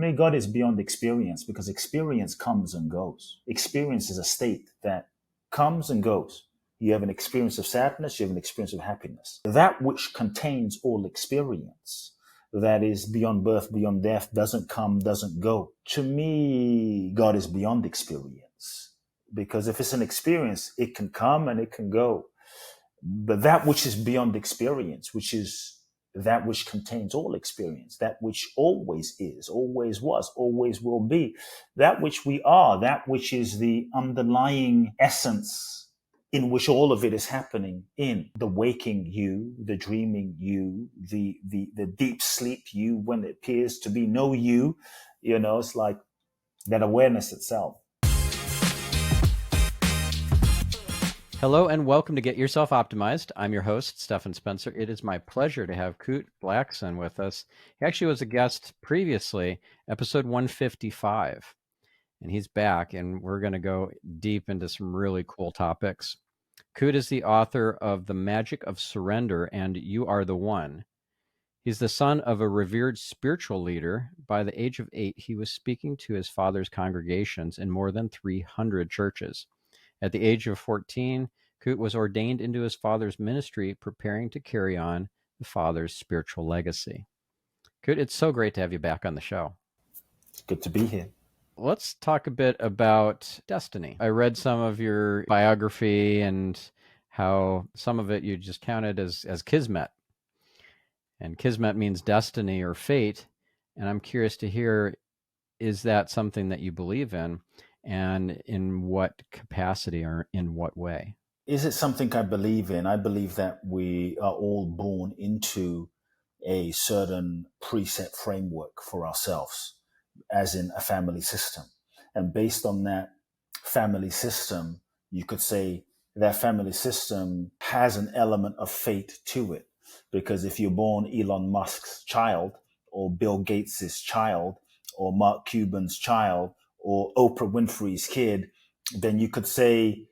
me, God is beyond experience because experience comes and goes. Experience is a state that comes and goes. You have an experience of sadness, you have an experience of happiness. That which contains all experience, that is beyond birth, beyond death, doesn't come, doesn't go. To me, God is beyond experience. Because if it's an experience, it can come and it can go. But that which is beyond experience, which is that which contains all experience, that which always is, always was, always will be, that which we are, that which is the underlying essence in which all of it is happening in the waking you, the dreaming you, the deep sleep you, when it appears to be no you, it's like that awareness itself. Hello and welcome to Get Yourself Optimized. I'm your host, Stephan Spencer. It is my pleasure to have Kute Blackson with us. He actually was a guest previously, episode 155, and he's back, and we're going to go deep into some really cool topics. Kute is the author of The Magic of Surrender and You Are the One. He's the son of a revered spiritual leader. By the age of 8, he was speaking to his father's congregations in more than 300 churches. At the age of 14, Kute was ordained into his father's ministry, preparing to carry on the father's spiritual legacy. Kute, it's so great to have you back on the show. It's good to be here. Let's talk a bit about destiny. I read some of your biography and how some of it you just counted as kismet. And kismet means destiny or fate. And I'm curious to hear, is that something that you believe in? And in what capacity or in what way? Is it something I believe in? I believe that we are all born into a certain preset framework for ourselves, as in a family system. And based on that family system, you could say that family system has an element of fate to it. Because if you're born Elon Musk's child, or Bill Gates's child, or Mark Cuban's child, or Oprah Winfrey's kid, then you could say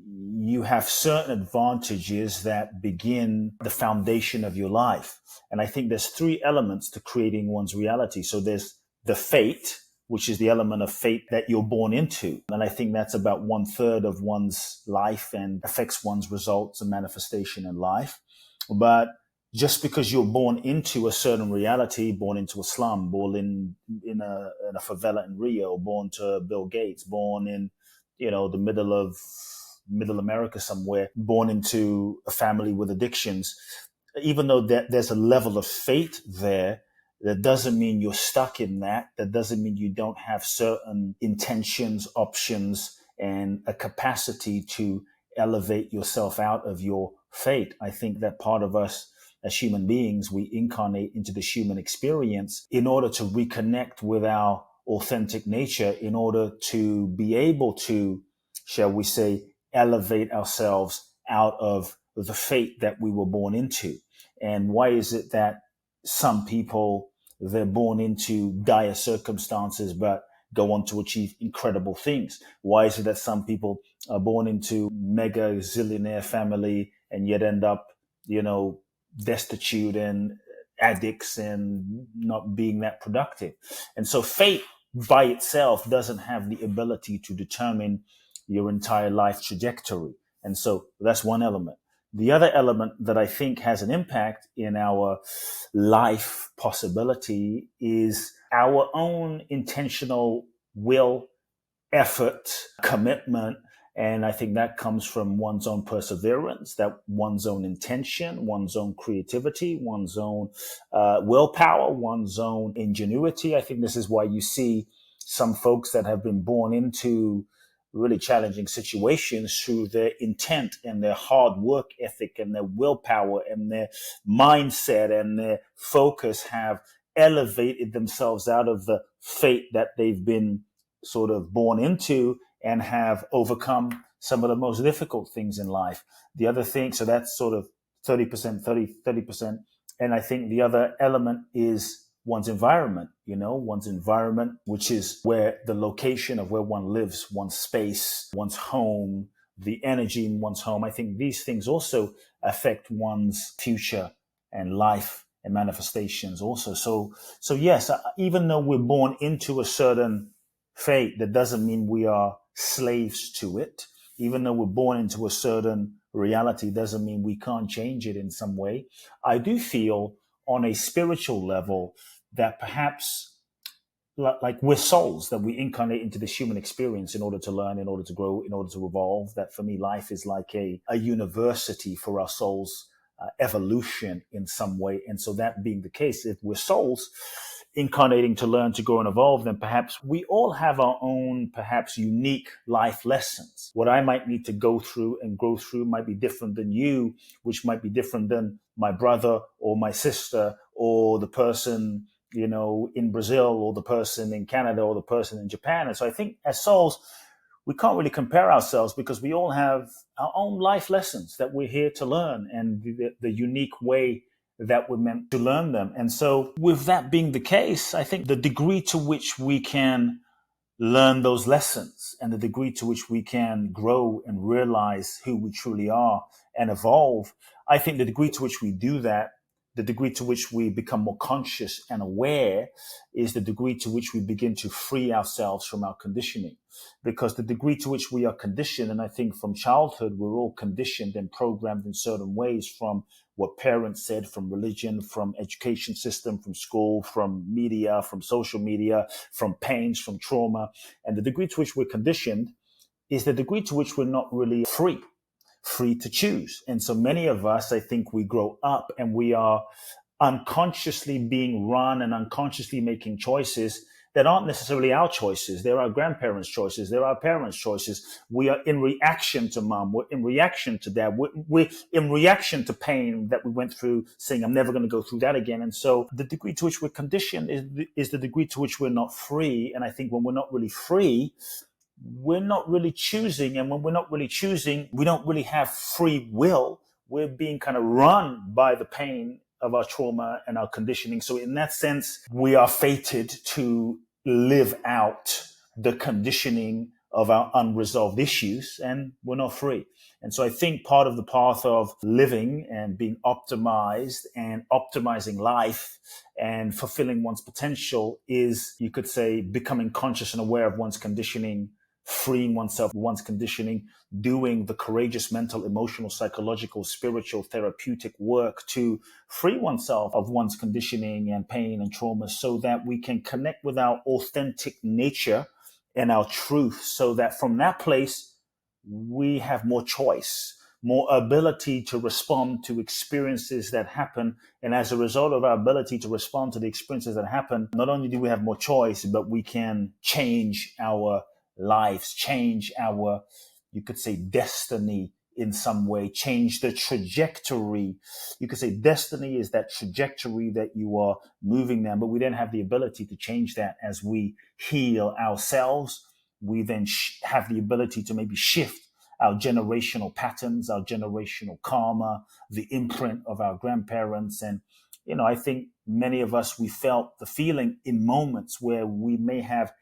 you have certain advantages that begin the foundation of your life. And I think there's 3 elements to creating one's reality. So there's the fate, which is the element of fate that you're born into. And I think that's about 1/3 of one's life and affects one's results and manifestation in life. But just because you're born into a certain reality, born into a slum, born in a favela in Rio, born to Bill Gates, born in, the middle America somewhere, born into a family with addictions, even though there's a level of fate there, that doesn't mean you're stuck in that. That doesn't mean you don't have certain intentions, options, and a capacity to elevate yourself out of your fate. I think that part of us as human beings, we incarnate into this human experience in order to reconnect with our authentic nature, in order to be able to, shall we say, elevate ourselves out of the fate that we were born into. And why is it that some people, they're born into dire circumstances, but go on to achieve incredible things? Why is it that some people are born into mega zillionaire family and yet end up, destitute and addicts and not being that productive? And so fate by itself doesn't have the ability to determine your entire life trajectory. And so that's one element. The other element that I think has an impact in our life possibility is our own intentional will, effort, commitment. And I think that comes from one's own perseverance, that one's own intention, one's own creativity, one's own willpower, one's own ingenuity. I think this is why you see some folks that have been born into really challenging situations through their intent and their hard work ethic and their willpower and their mindset and their focus have elevated themselves out of the fate that they've been sort of born into and have overcome some of the most difficult things in life. The other thing, so that's sort of 30%. And I think the other element is one's environment, which is where the location of where one lives, one's space, one's home, the energy in one's home. I think these things also affect one's future and life and manifestations also. So yes, even though we're born into a certain fate, that doesn't mean we are slaves to it. Even though we're born into a certain reality, doesn't mean we can't change it in some way. I do feel on a spiritual level that perhaps like we're souls that we incarnate into this human experience in order to learn, in order to grow, in order to evolve. That for me, life is like a university for our souls evolution in some way. And so that being the case, if we're souls incarnating to learn, to grow and evolve, then perhaps we all have our own, perhaps unique life lessons. What I might need to go through and grow through might be different than you, which might be different than my brother or my sister or the person, in Brazil or the person in Canada or the person in Japan. And so I think as souls, we can't really compare ourselves because we all have our own life lessons that we're here to learn and the unique way that we're meant to learn them. And so with that being the case, I think the degree to which we can learn those lessons and the degree to which we can grow and realize who we truly are and evolve, I think the degree to which we do that, the degree to which we become more conscious and aware is the degree to which we begin to free ourselves from our conditioning. Because the degree to which we are conditioned, and I think from childhood, we're all conditioned and programmed in certain ways from what parents said, from religion, from education system, from school, from media, from social media, from pains, from trauma. And the degree to which we're conditioned is the degree to which we're not really free to choose. And so many of us, I think we grow up and we are unconsciously being run and unconsciously making choices that aren't necessarily our choices. They're our grandparents' choices. They're our parents' choices. We are in reaction to mom. We're in reaction to dad. We're in reaction to pain that we went through, saying, I'm never going to go through that again. And so the degree to which we're conditioned is the degree to which we're not free. And I think when we're not really free, we're not really choosing. And when we're not really choosing, we don't really have free will. We're being kind of run by the pain of our trauma and our conditioning. So in that sense, we are fated to live out the conditioning of our unresolved issues, and we're not free. And so I think part of the path of living and being optimized and optimizing life and fulfilling one's potential is, you could say, becoming conscious and aware of one's conditioning, freeing oneself, one's conditioning, doing the courageous mental, emotional, psychological, spiritual, therapeutic work to free oneself of one's conditioning and pain and trauma so that we can connect with our authentic nature and our truth, so that from that place, we have more choice, more ability to respond to experiences that happen. And as a result of our ability to respond to the experiences that happen, not only do we have more choice, but we can change our lives, change our, you could say, destiny in some way, change the trajectory. You could say destiny is that trajectory that you are moving them, but we then have the ability to change that as we heal ourselves. We then have the ability to maybe shift our generational patterns, our generational karma, the imprint of our grandparents. And, I think many of us, we felt the feeling in moments where we may have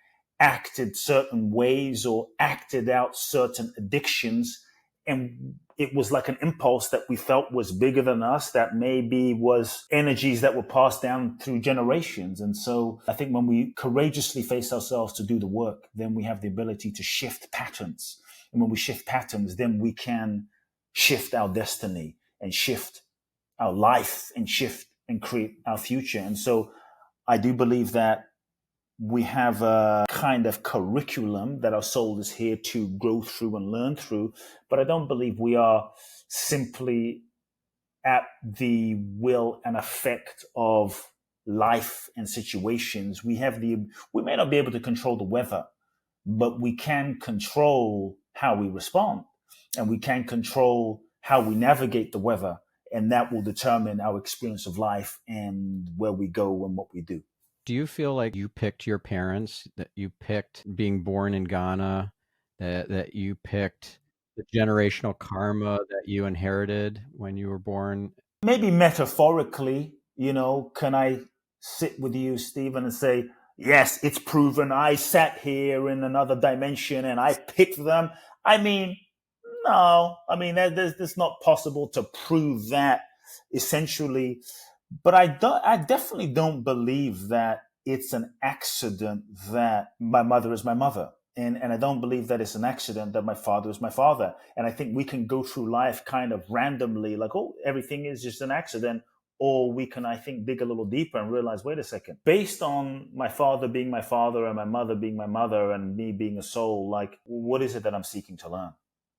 acted certain ways or acted out certain addictions. And it was like an impulse that we felt was bigger than us, that maybe was energies that were passed down through generations. And so I think when we courageously face ourselves to do the work, then we have the ability to shift patterns. And when we shift patterns, then we can shift our destiny and shift our life and shift and create our future. And so I do believe that we have a kind of curriculum that our soul is here to grow through and learn through. But I don't believe we are simply at the will and effect of life and situations. We may not be able to control the weather, but we can control how we respond, and we can control how we navigate the weather. And that will determine our experience of life and where we go and what we do. Do you feel like you picked your parents, that you picked being born in Ghana, that you picked the generational karma that you inherited when you were born? Maybe metaphorically, can I sit with you, Stephen, and say, yes, it's proven I sat here in another dimension and I picked them? I mean, no. I mean, there's not possible to prove that essentially. But I definitely don't believe that it's an accident that my mother is my mother. And I don't believe that it's an accident that my father is my father. And I think we can go through life kind of randomly, like, oh, everything is just an accident. Or we can, I think, dig a little deeper and realize, wait a second, based on my father being my father and my mother being my mother and me being a soul, like, what is it that I'm seeking to learn?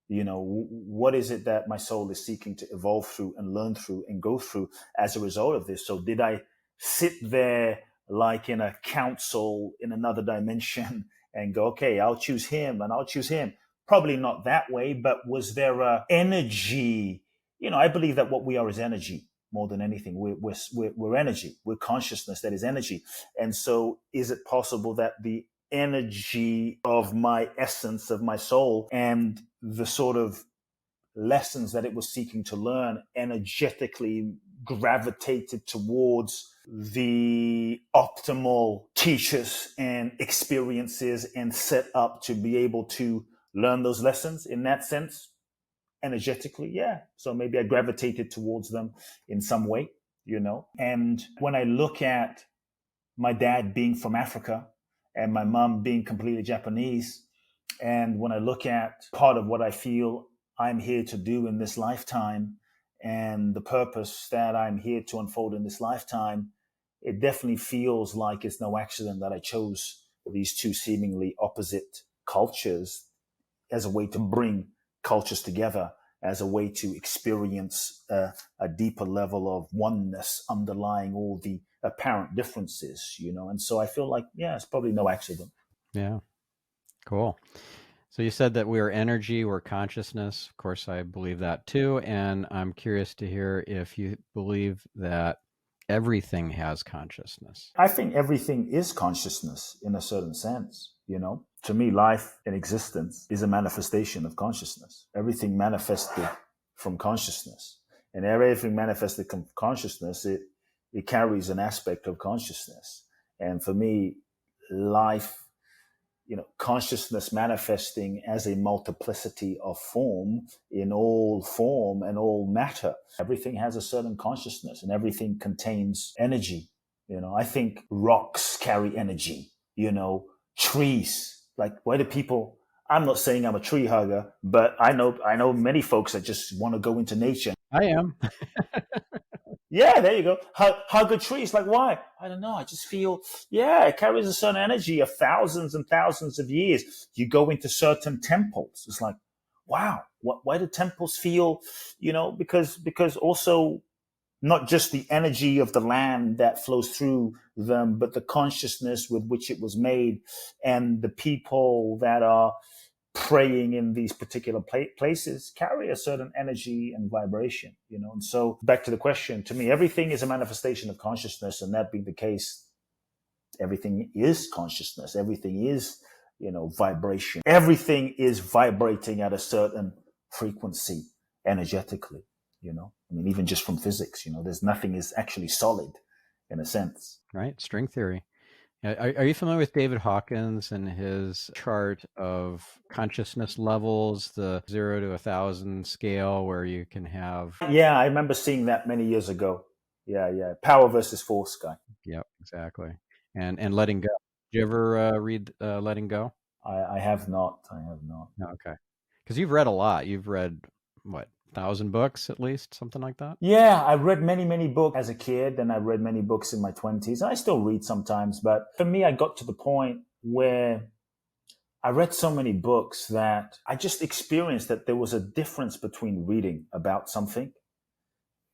What is it that my soul is seeking to evolve through and learn through and go through as a result of this? So did I sit there like in a council in another dimension and go, okay, I'll choose him and I'll choose him? Probably not that way, but was there a energy? I believe that what we are is energy more than anything. We're energy. We're consciousness that is energy. And so is it possible that the energy of my essence, of my soul, and the sort of lessons that it was seeking to learn energetically gravitated towards the optimal teachers and experiences and set up to be able to learn those lessons in that sense? Energetically, yeah. So maybe I gravitated towards them in some way. And when I look at my dad being from Africa and my mom being completely Japanese, and when I look at part of what I feel I'm here to do in this lifetime and the purpose that I'm here to unfold in this lifetime, it definitely feels like it's no accident that I chose these two seemingly opposite cultures as a way to bring cultures together, as a way to experience a deeper level of oneness underlying all the apparent differences. And so I feel like, yeah, it's probably no accident. Yeah. Cool. So you said that we are energy, we're consciousness. Of course, I believe that too. And I'm curious to hear if you believe that everything has consciousness. I think everything is consciousness in a certain sense. To me, life and existence is a manifestation of consciousness. Everything manifested from consciousness. And everything manifested from consciousness, it carries an aspect of consciousness. And for me, life, consciousness manifesting as a multiplicity of form and all matter. Everything has a certain consciousness and everything contains energy. I think rocks carry energy, trees. Like, why do people, I'm not saying I'm a tree hugger, but I know many folks that just want to go into nature. I am. Yeah, there you go. Hug a tree. It's like, why? I don't know. I just feel, yeah, it carries a certain energy of thousands and thousands of years. You go into certain temples. It's like, wow, why do temples feel, because also not just the energy of the land that flows through them, but the consciousness with which it was made and the people that are praying in these particular places carry a certain energy and vibration. And so back to the question, to me, everything is a manifestation of consciousness. And that being the case, everything is consciousness. Everything is, vibration. Everything is vibrating at a certain frequency energetically. I mean, even just from physics, there's nothing is actually solid in a sense. Right. String theory. Are you familiar with David Hawkins and his chart of consciousness levels, the 0 to 1,000 scale, where you can have? Yeah, I remember seeing that many years ago. Yeah. Power versus force guy. Yep, exactly. And letting go. Did you ever read Letting Go? I have not. I have not. No, okay. Because you've read a lot. You've read, what, 1,000 books at least, something like that? Yeah, I read many, many books as a kid, and I read many books in my 20s. I still read sometimes, but for me, I got to the point where I read so many books that I just experienced that there was a difference between reading about something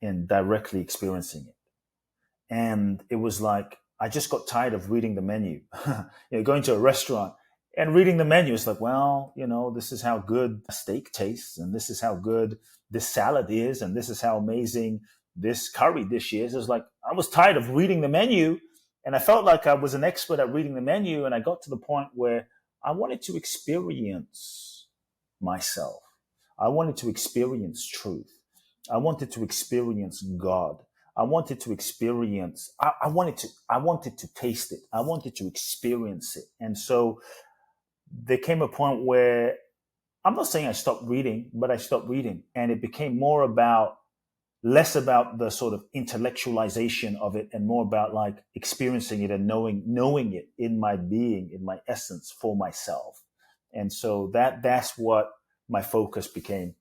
and directly experiencing it. And it was like, I just got tired of reading the menu. Going to a restaurant and reading the menu is like, well, this is how good a steak tastes, and this is how good this salad is, and this is how amazing this curry dish is. It was like, I was tired of reading the menu, and I felt like I was an expert at reading the menu. And I got to the point where I wanted to experience myself. I wanted to experience truth. I wanted to experience God. I wanted to experience, I wanted to taste it. I wanted to experience it. And so there came a point where I'm not saying I stopped reading, but I stopped reading, and it became more about less about the sort of intellectualization of it and more about like experiencing it and knowing it in my being, in my essence for myself. And so that's what my focus became,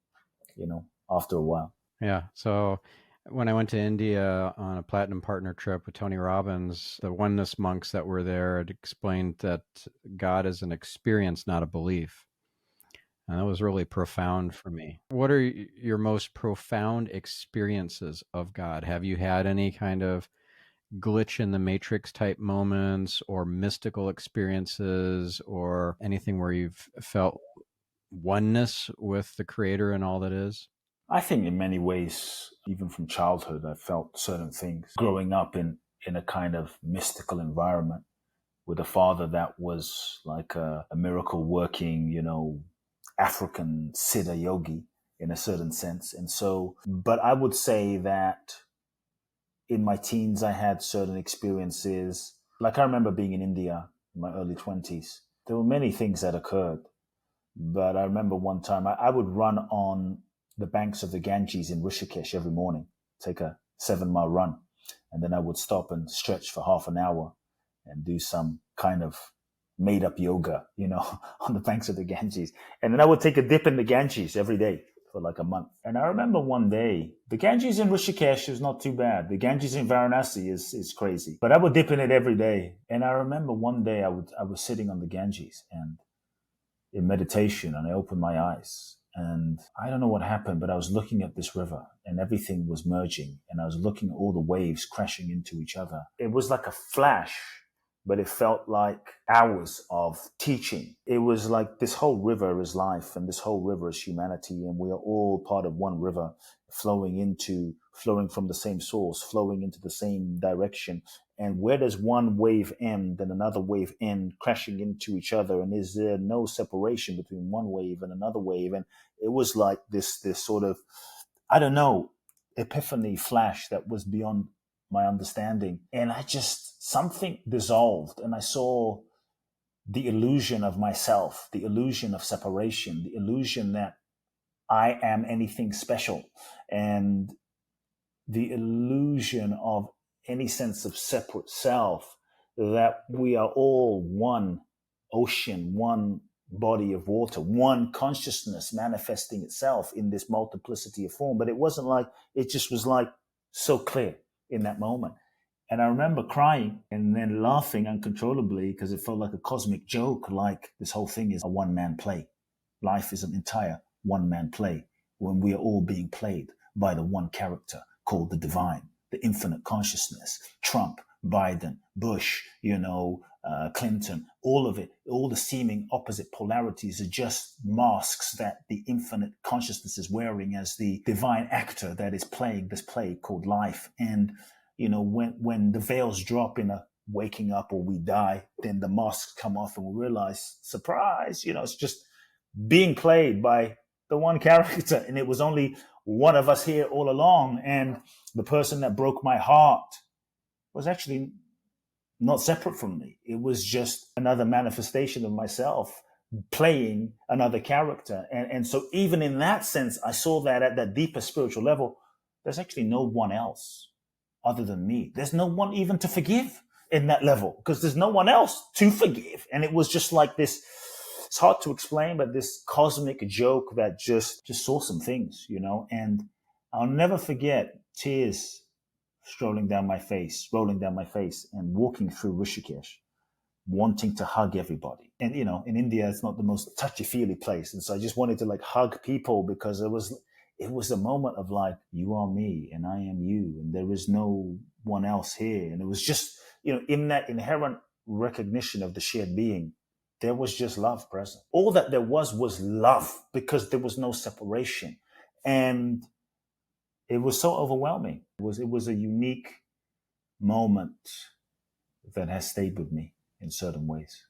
after a while. Yeah. So when I went to India on a platinum partner trip with Tony Robbins, the oneness monks that were there had explained that God is an experience, not a belief. And that was really profound for me. What are your most profound experiences of God? Have you had any kind of glitch in the matrix type moments or mystical experiences or anything where you've felt oneness with the creator and all that is? I think in many ways, even from childhood, I felt certain things. Growing up in a kind of mystical environment with a father that was like a miracle working, African Siddha yogi in a certain sense. And so, but I would say that in my teens, I had certain experiences. Like I remember being in India in my early 20s. There were many things that occurred. But I remember one time I would run on the banks of the Ganges in Rishikesh every morning, take a 7-mile run. And then I would stop and stretch for half an hour and do some kind of made up yoga, on the banks of the Ganges. And then I would take a dip in the Ganges every day for like a month. And I remember one day, the Ganges in Rishikesh is not too bad. The Ganges in Varanasi is crazy. But I would dip in it every day. And I remember one day I was sitting on the Ganges and in meditation, and I opened my eyes and I don't know what happened, but I was looking at this river and everything was merging and I was looking at all the waves crashing into each other. It was like a flash, but it felt like hours of teaching. It was like this whole river is life and this whole river is humanity, and we are all part of one river flowing from the same source, flowing into the same direction. And where does one wave end and another wave end, crashing into each other? And is there no separation between one wave and another wave? And it was like this sort of, I don't know, epiphany flash that was beyond my understanding. And something dissolved and I saw the illusion of myself, the illusion of separation, the illusion that I am anything special, and the illusion of any sense of separate self, that we are all one ocean, one body of water, one consciousness manifesting itself in this multiplicity of form. But it just was like so clear in that moment. And I remember crying and then laughing uncontrollably because it felt like a cosmic joke, like this whole thing is a one-man play. Life is an entire one-man play when we are all being played by the one character called the divine, the infinite consciousness. Trump, Biden, Bush, Clinton, all of it, all the seeming opposite polarities are just masks that the infinite consciousness is wearing as the divine actor that is playing this play called life. And, when the veils drop in a waking up or we die, then the masks come off and we realize, surprise, it's just being played by the one character. And it was only one of us here all along. And the person that broke my heart was actually not separate from me. It was just another manifestation of myself playing another character. And so even in that sense, I saw that at that deeper spiritual level, there's actually no one else other than me. There's no one even to forgive in that level because there's no one else to forgive. And it was just like this, it's hard to explain, but this cosmic joke that just saw some things, and I'll never forget tears rolling down my face and walking through Rishikesh, wanting to hug everybody. And, in India, it's not the most touchy-feely place. And so I just wanted to like hug people because it was a moment of like, you are me and I am you and there is no one else here. And it was just, in that inherent recognition of the shared being, there was just love present. All that there was love because there was no separation. And it was so overwhelming. It was a unique moment that has stayed with me in certain ways,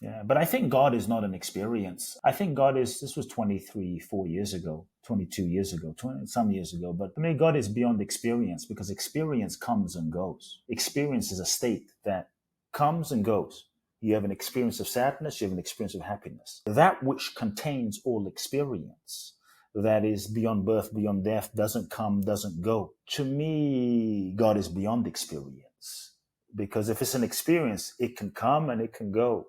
Yeah, but I think God is not an experience. I think this was 4 years ago, 22 years ago, 20 some years ago. But I mean, God is beyond experience because experience comes and goes. Experience is a state that comes and goes. You have an experience of sadness, you have an experience of happiness. That which contains all experience, that is beyond birth, beyond death, doesn't come, doesn't go. To me, God is beyond experience. Because if it's an experience, it can come and it can go.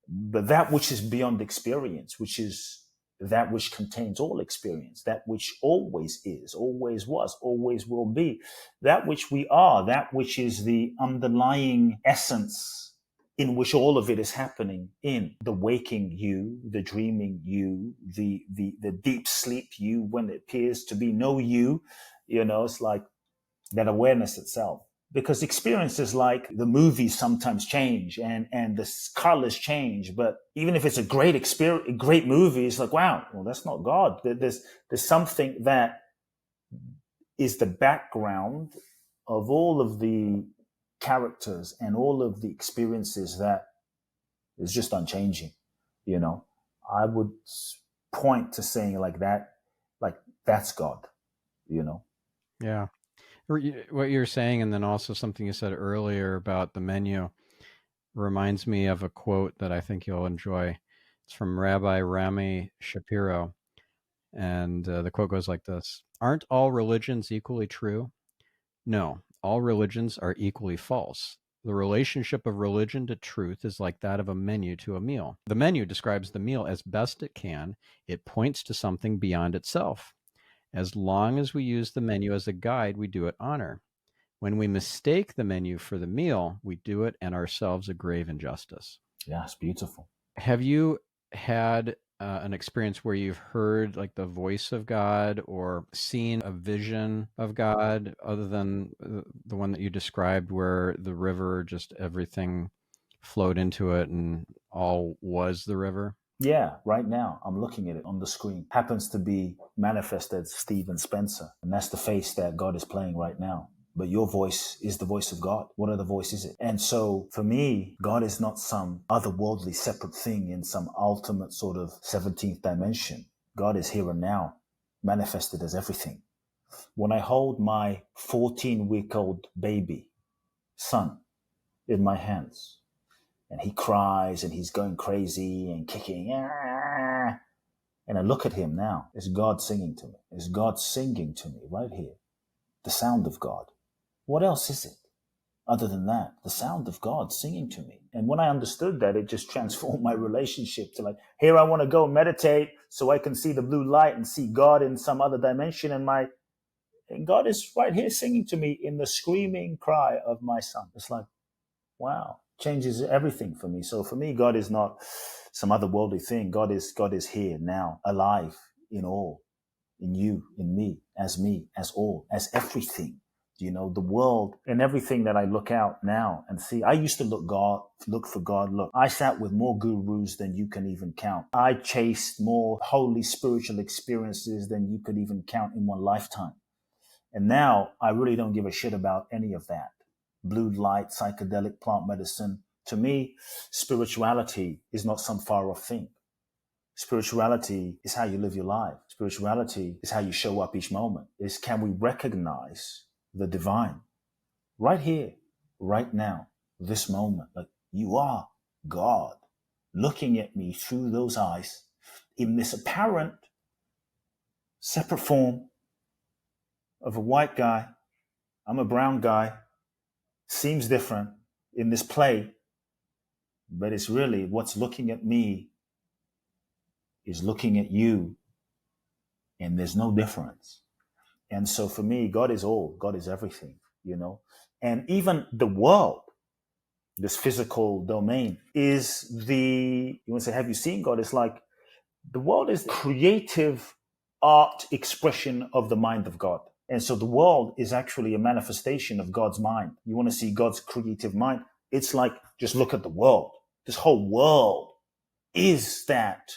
But that which is beyond experience, which is that which contains all experience, that which always is, always was, always will be, that which we are, that which is the underlying essence in which all of it is happening, in the waking you, the dreaming you, the deep sleep you, when it appears to be no you, it's like that awareness itself. Because experiences like the movies sometimes change and the colors change. But even if it's a great experience, a great movie, it's like, wow, well, that's not God. There's something that is the background of all of the characters and all of the experiences that is just unchanging. I would point to saying like that, like that's God, Yeah. What you're saying, and then also something you said earlier about the menu, reminds me of a quote that I think you'll enjoy. It's from Rabbi Rami Shapiro. And the quote goes like this: "Aren't all religions equally true? No, all religions are equally false. The relationship of religion to truth is like that of a menu to a meal. The menu describes the meal as best it can. It points to something beyond itself. As long as we use the menu as a guide, we do it honor. When we mistake the menu for the meal, we do it and ourselves a grave injustice." Yeah, it's beautiful. Have you had an experience where you've heard like the voice of God or seen a vision of God other than the one that you described, where the river, just everything flowed into it and all was the river? Yeah, right now I'm looking at it on the screen. Happens to be manifested Stephen Spencer. And that's the face that God is playing right now. But your voice is the voice of God. What other voice is it? And so for me, God is not some otherworldly separate thing in some ultimate sort of 17th dimension. God is here and now, manifested as everything. When I hold my 14-week-old baby son in my hands, and he cries and he's going crazy and kicking. And I look at him now. It's God singing to me. It's God singing to me right here. The sound of God. What else is it other than that? The sound of God singing to me. And when I understood that, it just transformed my relationship to like, here I want to go meditate so I can see the blue light and see God in some other dimension. And God is right here singing to me in the screaming cry of my son. It's like, wow, changes everything for me. So for me, God is not some otherworldly thing. God is here now, alive in all, in you, in me, as all, as everything. The world and everything that I look out now and see. I used to look for God. Look, I sat with more gurus than you can even count. I chased more holy spiritual experiences than you could even count in one lifetime. And now I really don't give a shit about any of that. Blue light, psychedelic plant medicine. To me, spirituality is not some far off thing. Spirituality is how you live your life. Spirituality is how you show up each moment. Is can we recognize the divine right here, right now, this moment? Like you are God looking at me through those eyes in this apparent separate form of a white guy. I'm a brown guy. Seems different in this play, but it's really what's looking at me is looking at you, and there's no difference. And so for me, God is all, God is everything, and even the world, this physical domain is you want to say, have you seen God? It's like the world is the creative art expression of the mind of God. And so the world is actually a manifestation of God's mind. You want to see God's creative mind? It's like, just look at the world. This whole world is that.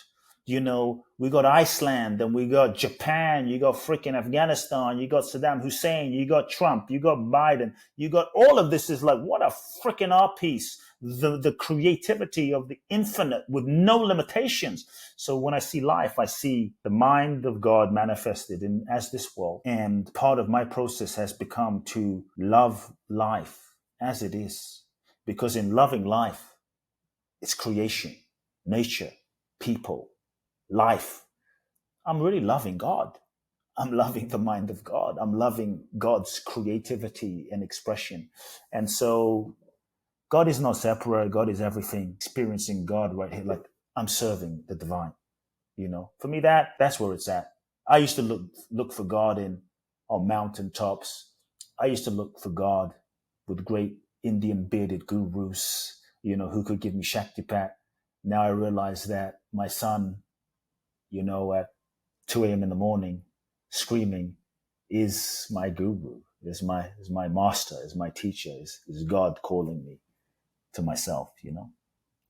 We got Iceland, and we got Japan, you got freaking Afghanistan, you got Saddam Hussein, you got Trump, you got Biden, you got all of this. Is like, what a freaking art piece. The creativity of the infinite with no limitations. So when I see life, I see the mind of God manifested as this world. And part of my process has become to love life as it is. Because in loving life, it's creation, nature, people, life. I'm really loving God. I'm loving the mind of God. I'm loving God's creativity and expression. And so God is not separate. God is everything. Experiencing God right here, like I'm serving the divine. For me, that's where it's at. I used to look for God on mountaintops. I used to look for God with great Indian bearded gurus, who could give me Shaktipat. Now I realize that my son, at 2 a.m. in the morning, screaming, is my guru, is my master, is my teacher, is God calling me to myself.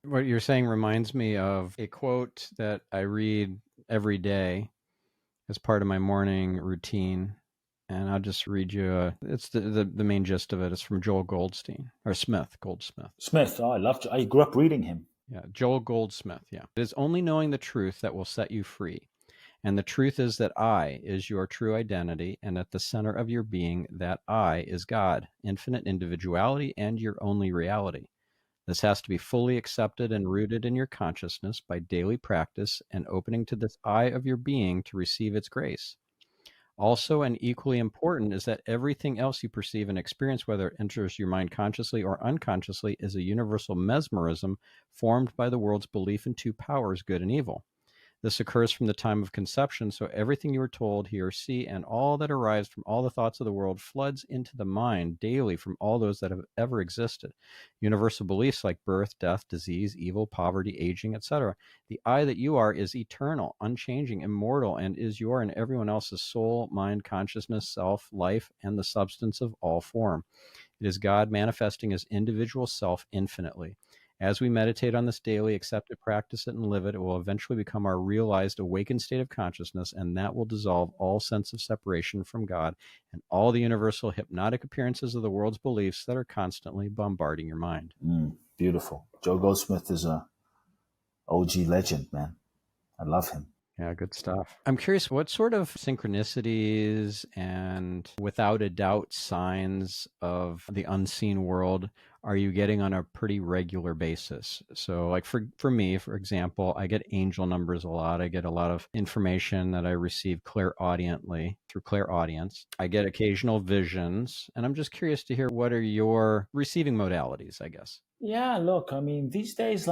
What you're saying reminds me of a quote that I read every day as part of my morning routine. And I'll just read you, it's the main gist of it. It's from Joel Goldsmith. Smith, I grew up reading him. Yeah, Joel Goldsmith, yeah. It is only knowing the truth that will set you free. And the truth is that I is your true identity, and at the center of your being, that I is God, infinite individuality, and your only reality. This has to be fully accepted and rooted in your consciousness by daily practice and opening to this I of your being to receive its grace. Also, and equally important, is that everything else you perceive and experience, whether it enters your mind consciously or unconsciously, is a universal mesmerism formed by the world's belief in two powers, good and evil. This occurs from the time of conception, so everything you are told, hear, see, and all that arises from all the thoughts of the world floods into the mind daily from all those that have ever existed. Universal beliefs like birth, death, disease, evil, poverty, aging, etc. The I that you are is eternal, unchanging, immortal, and is your and everyone else's soul, mind, consciousness, self, life, and the substance of all form. It is God manifesting his individual self infinitely. As we meditate on this daily, accept it, practice it, and live it, it will eventually become our realized awakened state of consciousness, and that will dissolve all sense of separation from God and all the universal hypnotic appearances of the world's beliefs that are constantly bombarding your mind. Beautiful. Joe Goldsmith is a OG legend, man. I love him. Yeah, good stuff. I'm curious, what sort of synchronicities and without a doubt signs of the unseen world are you getting on a pretty regular basis? So like for me, for example, I get angel numbers a lot. I get a lot of information that I receive clairaudiently through clairaudience. I get occasional visions, and I'm just curious to hear what are your receiving modalities, I guess. Yeah, look, I mean, these days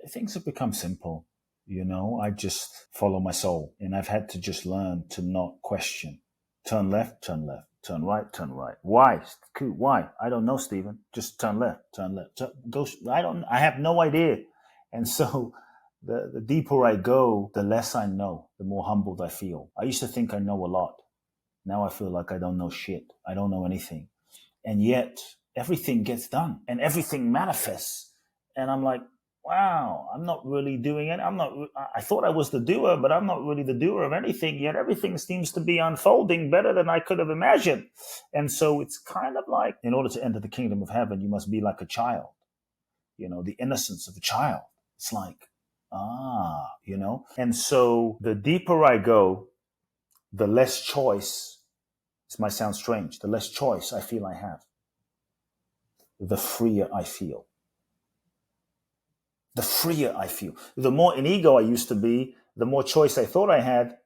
things have become simple. I just follow my soul, and I've had to just learn to not question. Turn left, turn left. Turn right, turn right. Why? Why? I don't know, Stephen. Just turn left, turn left. I have no idea. And so the deeper I go, the less I know, the more humbled I feel. I used to think I know a lot. Now I feel like I don't know shit. I don't know anything. And yet everything gets done and everything manifests. And I'm like, wow, I'm not really doing it. I thought I was the doer, but I'm not really the doer of anything yet. Everything seems to be unfolding better than I could have imagined. And so it's kind of like, in order to enter the kingdom of heaven, you must be like a child, the innocence of a child. It's like, and so the deeper I go, the less choice, this might sound strange, the less choice I feel I have, the freer I feel. The freer I feel. The more in ego I used to be, the more choice I thought I had,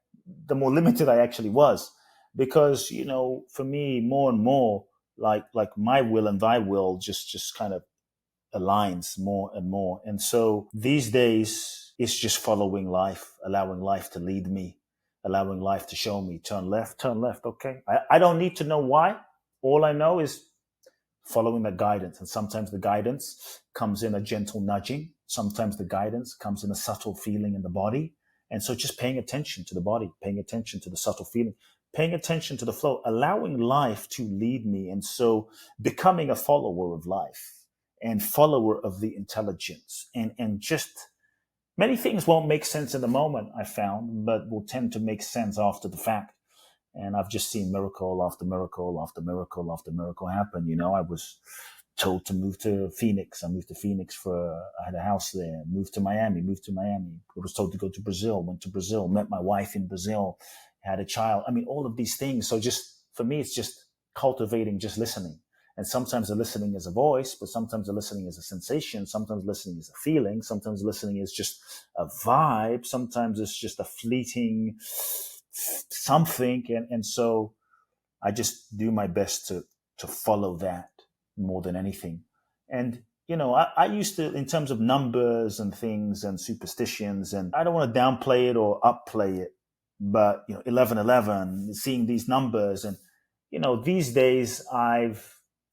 the more limited I actually was. Because, for me, more and more, like my will and thy will just kind of aligns more and more. And so these days, it's just following life, allowing life to lead me, allowing life to show me, turn left, okay? I don't need to know why. All I know is following the guidance. And sometimes the guidance comes in a gentle nudging. Sometimes the guidance comes in a subtle feeling in the body. And so just paying attention to the body, paying attention to the subtle feeling, paying attention to the flow, allowing life to lead me. And so becoming a follower of life and follower of the intelligence, and just many things won't make sense in the moment, I found, but will tend to make sense after the fact. And I've just seen miracle after miracle after miracle after miracle happen. I was told to move to Phoenix. I moved to Phoenix I had a house there. Moved to Miami. I was told to go to Brazil. Went to Brazil. Met my wife in Brazil. Had a child. I mean, all of these things. So just for me, it's just cultivating, just listening. And sometimes the listening is a voice, but sometimes the listening is a sensation. Sometimes listening is a feeling. Sometimes listening is just a vibe. Sometimes it's just a fleeting something. And so I just do my best to follow that more than anything. And, I used to, in terms of numbers and things and superstitions, and I don't want to downplay it or upplay it, but, 1111, seeing these numbers and, these days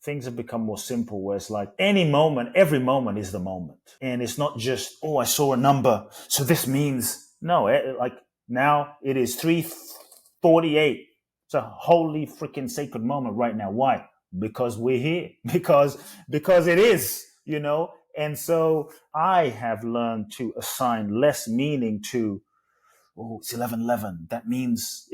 things have become more simple where it's like any moment, every moment is the moment. And it's not just, oh, I saw a number, so this means, no, like now it is 3:48. It's a holy freaking sacred moment right now. Why? Because we're here. Because it is, And so I have learned to assign less meaning to, oh, it's 11:11. It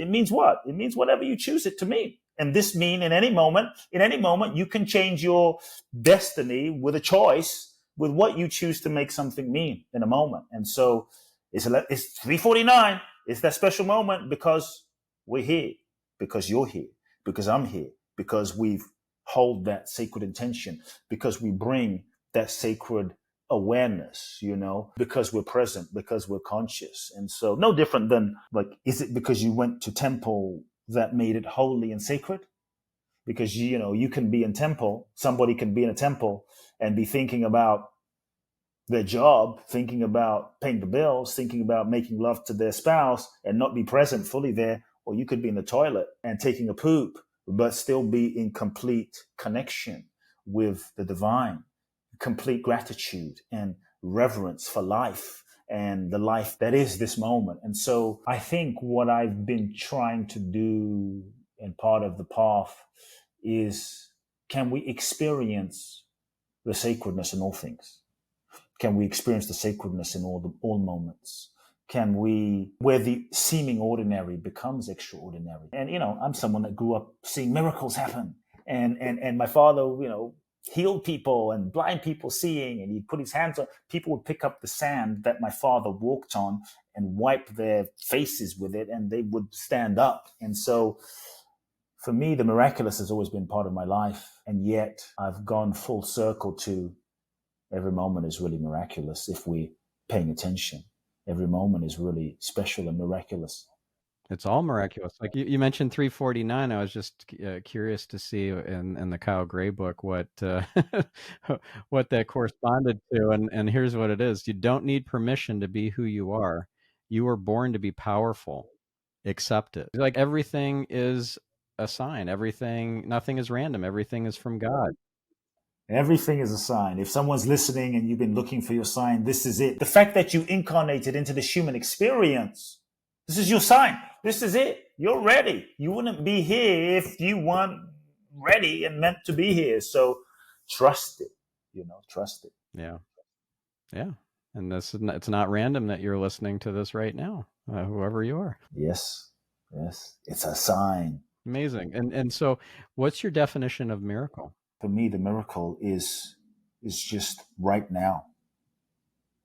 means what? It means whatever you choose it to mean. And this mean in any moment, you can change your destiny with a choice with what you choose to make something mean in a moment. And so it's 3:49. It's that special moment because we're here, because you're here, because I'm here, because we hold that sacred intention, because we bring that sacred awareness, because we're present, because we're conscious. And so no different than like, is it because you went to temple that made it holy and sacred? Because, you can be in temple, somebody can be in a temple and be thinking about their job, thinking about paying the bills, thinking about making love to their spouse and not be present fully there. Or you could be in the toilet and taking a poop, but still be in complete connection with the divine, complete gratitude and reverence for life and the life that is this moment. And so I think what I've been trying to do and part of the path is, can we experience the sacredness in all things? Can we experience the sacredness in all moments? Can we, where the seeming ordinary becomes extraordinary? And, I'm someone that grew up seeing miracles happen. And my father, healed people and blind people seeing, and he'd put his hands on, people would pick up the sand that my father walked on and wipe their faces with it, and they would stand up. And so for me, the miraculous has always been part of my life. And yet I've gone full circle to every moment is really miraculous if we're paying attention. Every moment is really special and miraculous. It's all miraculous. Like you mentioned 349. I was just curious to see in the Kyle Gray book what what that corresponded to. And here's what it is. You don't need permission to be who you are. You were born to be powerful. Accept it. Like everything is a sign. Nothing is random. Everything is from God. Everything is a sign. If someone's listening and you've been looking for your sign, this is it. The fact that you incarnated into this human experience, this is your sign. This is it. You're ready. You wouldn't be here if you weren't ready and meant to be here. So trust it, trust it. Yeah. Yeah. And it's not random that you're listening to this right now, whoever you are. Yes. It's a sign. Amazing. And so what's your definition of miracle? For me, the miracle is just right now.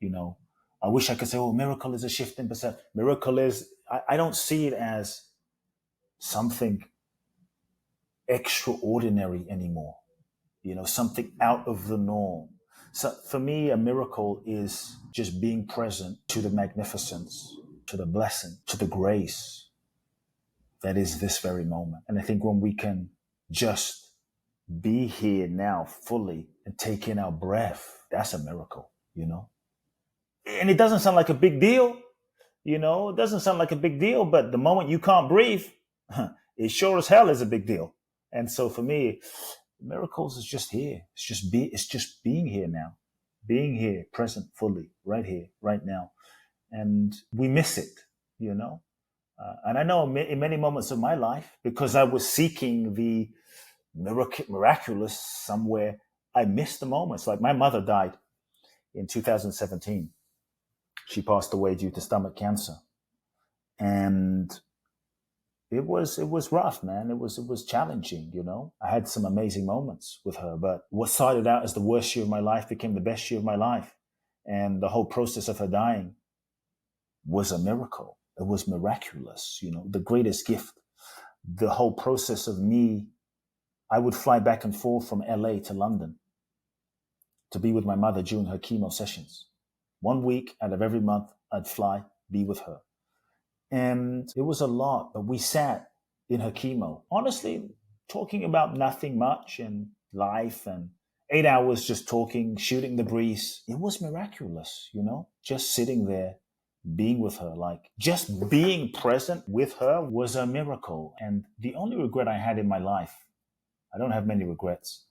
I wish I could say, oh, miracle is a shift in perception. Miracle is, I don't see it as something extraordinary anymore, something out of the norm. So for me, a miracle is just being present to the magnificence, to the blessing, to the grace that is this very moment. And I think when we can just be here now fully and take in our breath, that's a miracle, And it doesn't sound like a big deal, it doesn't sound like a big deal, but the moment you can't breathe, it sure as hell is a big deal. And so for me, miracles is just here. It's just being here now, being here, present fully, right here, right now. And we miss it, and I know in many moments of my life, because I was seeking the miraculous somewhere, I missed the moments. Like my mother died in 2017. She passed away due to stomach cancer. And it was rough, man. It was challenging, I had some amazing moments with her, but what started out as the worst year of my life became the best year of my life. And the whole process of her dying was a miracle. It was miraculous, the greatest gift. The whole process of me I would fly back and forth from LA to London to be with my mother during her chemo sessions. 1 week out of every month, I'd fly, be with her. And it was a lot, but we sat in her chemo, honestly, talking about nothing much and life, and 8 hours just talking, shooting the breeze. It was miraculous, just sitting there, being with her, like just being present with her was a miracle. And the only regret I had in my life, I don't have many regrets,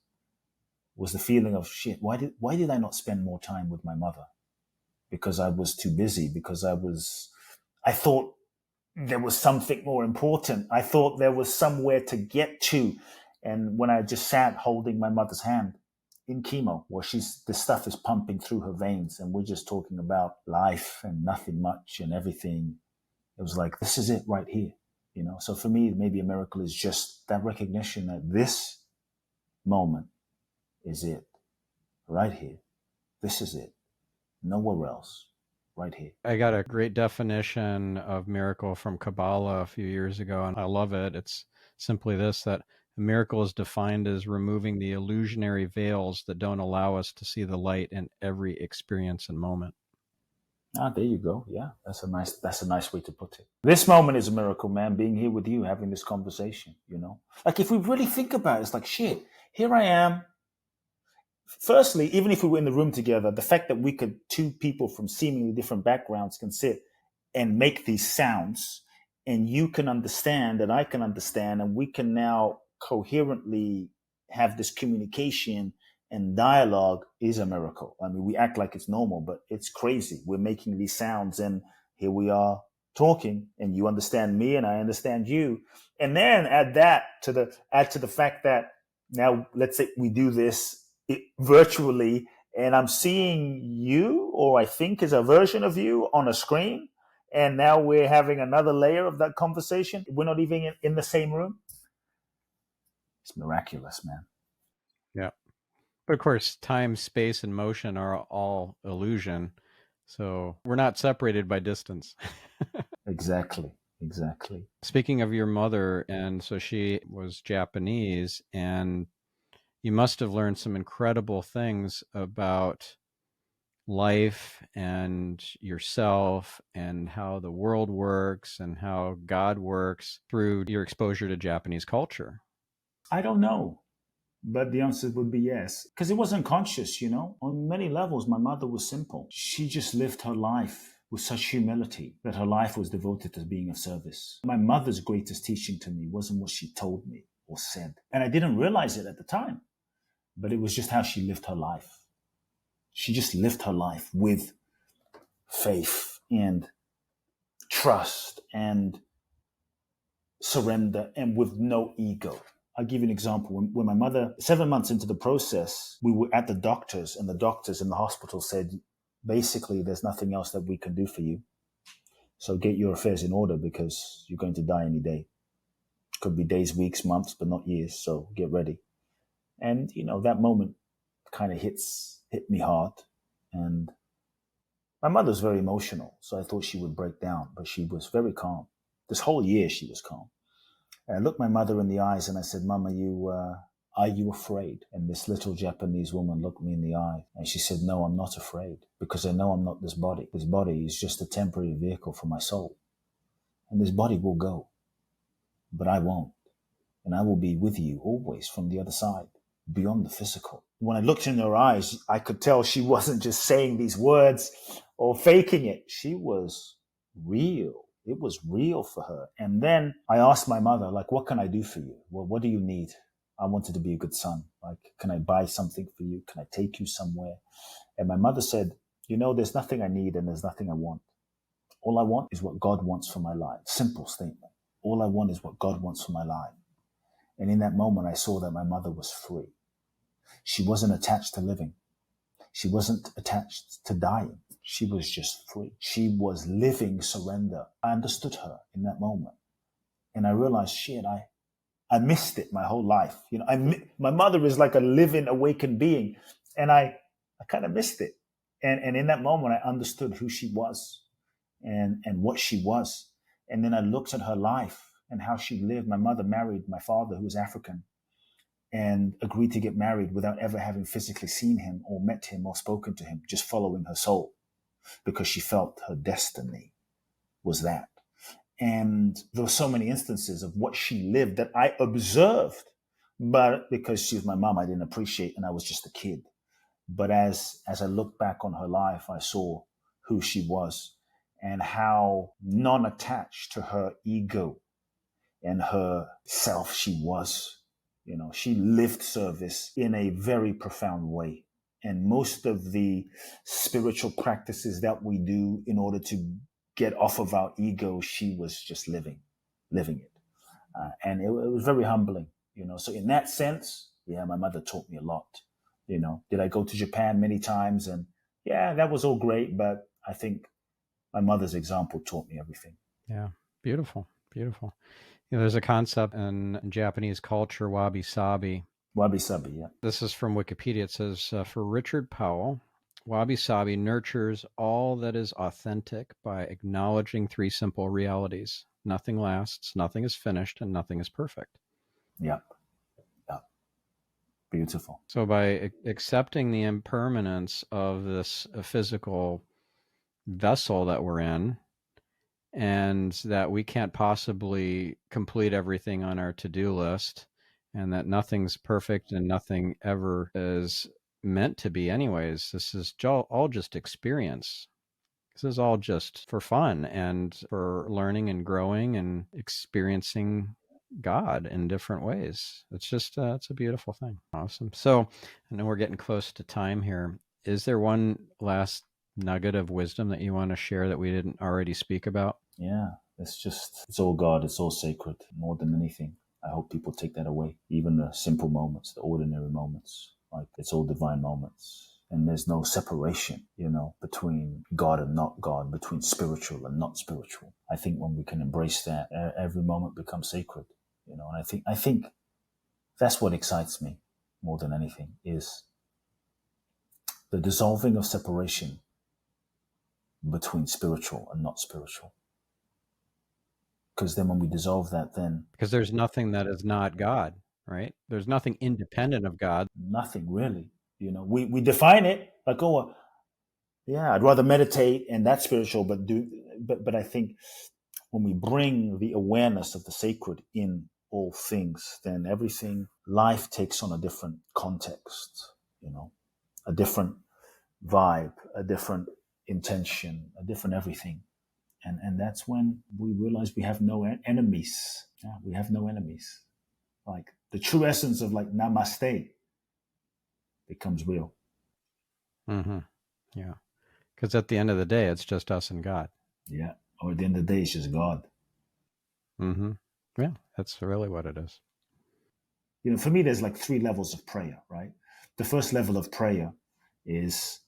was the feeling of shit. Why did I not spend more time with my mother? Because I was too busy, because I thought there was something more important. I thought there was somewhere to get to. And when I just sat holding my mother's hand in chemo, where this stuff is pumping through her veins, and we're just talking about life and nothing much and everything, it was like, this is it right here. So for me, maybe a miracle is just that recognition that this moment is it, right here. This is it. Nowhere else. Right here. I got a great definition of miracle from Kabbalah a few years ago, and I love it. It's simply this, that a miracle is defined as removing the illusionary veils that don't allow us to see the light in every experience and moment. There you go. Yeah, that's a nice way to put it. This moment is a miracle, man, being here with you, having this conversation, Like if we really think about it, it's like, shit, here I am. Firstly, even if we were in the room together, the fact that two people from seemingly different backgrounds can sit and make these sounds, and you can understand and I can understand, and we can now coherently have this communication and dialogue is a miracle. I mean, we act like it's normal, but it's crazy. We're making these sounds, and here we are talking, and you understand me and I understand you. And then add to the fact that now let's say we do this virtually, and I'm seeing you, or I think is a version of you on a screen, and now we're having another layer of that conversation. We're not even in the same room. It's miraculous, man. Yeah. But of course, time, space, and motion are all illusion. So we're not separated by distance. Exactly. Speaking of your mother, and so she was Japanese, and you must have learned some incredible things about life and yourself and how the world works and how God works through your exposure to Japanese culture. I don't know, but the answer would be yes, because it wasn't conscious, On many levels, my mother was simple. She just lived her life with such humility that her life was devoted to being of service. My mother's greatest teaching to me wasn't what she told me or said, and I didn't realize it at the time, but it was just how she lived her life. She just lived her life with faith and trust and surrender and with no ego. I'll give you an example. When my mother, 7 months into the process, we were at the doctors, and the doctors in the hospital said, basically, there's nothing else that we can do for you. So get your affairs in order, because you're going to die any day. Could be days, weeks, months, but not years. So get ready. And, that moment kind of hit me hard. And my mother's very emotional, so I thought she would break down, but she was very calm. This whole year, she was calm. And I looked my mother in the eyes and I said, Mama, are you afraid? And this little Japanese woman looked me in the eye and she said, no, I'm not afraid, because I know I'm not this body. This body is just a temporary vehicle for my soul. And this body will go, but I won't. And I will be with you always from the other side, beyond the physical. When I looked in her eyes, I could tell she wasn't just saying these words or faking it. She was real. It was real for her. And then I asked my mother, like, what can I do for you? Well, what do you need? I wanted to be a good son. Like, can I buy something for you? Can I take you somewhere? And my mother said, there's nothing I need and there's nothing I want. All I want is what God wants for my life. Simple statement. All I want is what God wants for my life. And in that moment, I saw that my mother was free. She wasn't attached to living. She wasn't attached to dying. She was just free. She was living surrender. I understood her in that moment. And I realized, shit, I missed it my whole life. My mother is like a living, awakened being. And I kind of missed it. And in that moment, I understood who she was and what she was. And then I looked at her life and how she lived. My mother married my father, who was African. and agreed to get married without ever having physically seen him or met him or spoken to him, just following her soul because she felt her destiny was that. And there were so many instances of what she lived that I observed, but because she was my mom, I didn't appreciate, and I was just a kid. But as I looked back on her life, I saw who she was and how non-attached to her ego and her self she was. You know, she lived service in a very profound way. And most of the spiritual practices that we do in order to get off of our ego, she was just living it. And it was very humbling, you know. So in that sense, yeah, my mother taught me a lot. You know, did I go to Japan many times? And yeah, that was all great. But I think my mother's example taught me everything. Yeah. Beautiful. Beautiful. You know, there's a concept in Japanese culture, wabi-sabi. Wabi-sabi, yeah. This is from Wikipedia. It says, for Richard Powell, wabi-sabi nurtures all that is authentic by acknowledging three simple realities. Nothing lasts, nothing is finished, and nothing is perfect. Yeah. Yeah. Beautiful. So by accepting the impermanence of this physical vessel that we're in, and that we can't possibly complete everything on our to-do list, and that nothing's perfect and nothing ever is meant to be anyways. This is all just experience. This is all just for fun and for learning and growing and experiencing God in different ways. It's just, it's a beautiful thing. Awesome. So I know we're getting close to time here. Is there one last nugget of wisdom that you want to share that we didn't already speak about? Yeah, it's all God, it's all sacred more than anything. I hope people take that away. Even the simple moments, the ordinary moments, like it's all divine moments. And there's no separation, you know, between God and not God, between spiritual and not spiritual. I think when we can embrace that, every moment becomes sacred, you know. And I think that's what excites me more than anything, is the dissolving of separation between spiritual and not spiritual. Because then when we dissolve that, then because there's nothing that is not God, right? There's nothing independent of God. nothing really, you know. We define it like, oh, yeah, I'd rather meditate and that's spiritual, but I think when we bring the awareness of the sacred in all things, then everything, life takes on a different context, you know, a different vibe, a different intention, a different everything. And that's when we realize we have no enemies. Yeah, we have no enemies. Like the true essence of like namaste becomes real. Mm-hmm. Yeah. Because at the end of the day, it's just us and God. Yeah. Or at the end of the day, it's just God. Mm-hmm. Yeah, that's really what it is. You know, for me, there's like 3 levels of prayer, right? The first level of prayer is,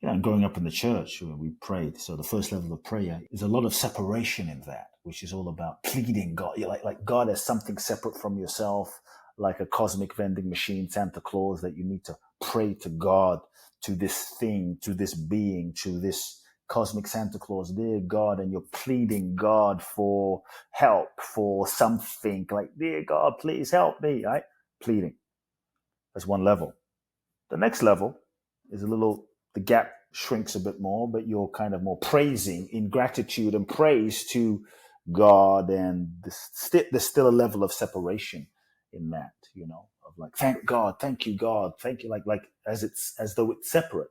you know, growing up in the church where we prayed. So the first level of prayer is a lot of separation in that, which is all about pleading God. You're like God as something separate from yourself, like a cosmic vending machine, Santa Claus, that you need to pray to God, to this thing, to this being, to this cosmic Santa Claus, dear God, and you're pleading God for help, for something, like, dear God, please help me, right? Pleading. That's one level. The next level is the gap shrinks a bit more, but you're kind of more praising in gratitude and praise to God. And there's still a level of separation in that, you know, of like, thank God, thank you, God, thank you, like as though it's separate.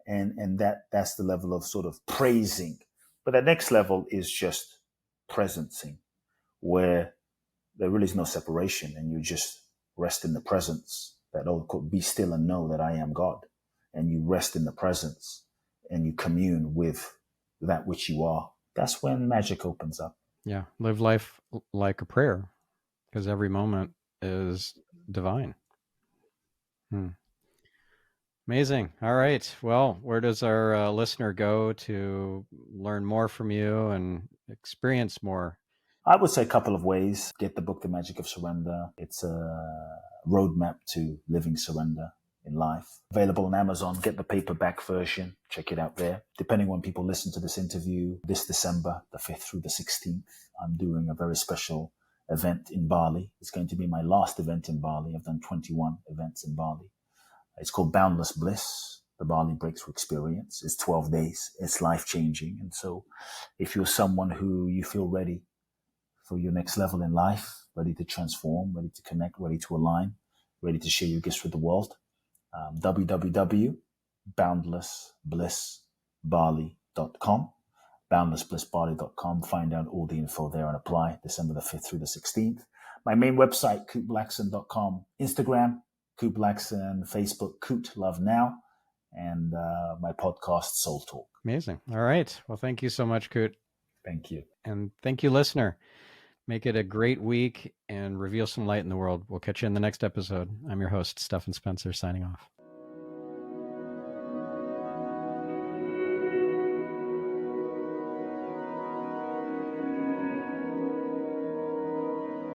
And that's the level of sort of praising. But the next level is just presencing, where there really is no separation and you just rest in the presence that, oh, could be still and know that I am God. And you rest in the presence and you commune with that which you are. That's when magic opens up. Yeah. Live life like a prayer, because every moment is divine. Amazing. All right. Well, where does our listener go to learn more from you and experience more? I would say a couple of ways. Get the book, The Magic of Surrender. It's a roadmap to living surrender in life. Available on Amazon. Get the paperback version. Check it out there. Depending on when people listen to this interview, this December, the 5th through the 16th, I'm doing a very special event in Bali. It's going to be my last event in Bali. I've done 21 events in Bali. It's called Boundless Bliss, the Bali Breakthrough Experience. It's 12 days. It's life-changing. And so if you're someone who you feel ready for your next level in life, ready to transform, ready to connect, ready to align, ready to share your gifts with the world, www.boundlessblissbali.com, boundlessblissbali.com. Find out all the info there and apply December the 5th through the 16th. My main website, kuteblackson.com, Instagram, Kute Blackson, Facebook, Kute Love Now, and my podcast, Soul Talk. Amazing. All right. Well, thank you so much, Kute. Thank you. And thank you, listener. Make it a great week and reveal some light in the world. We'll catch you in the next episode. I'm your host, Stephan Spencer, signing off.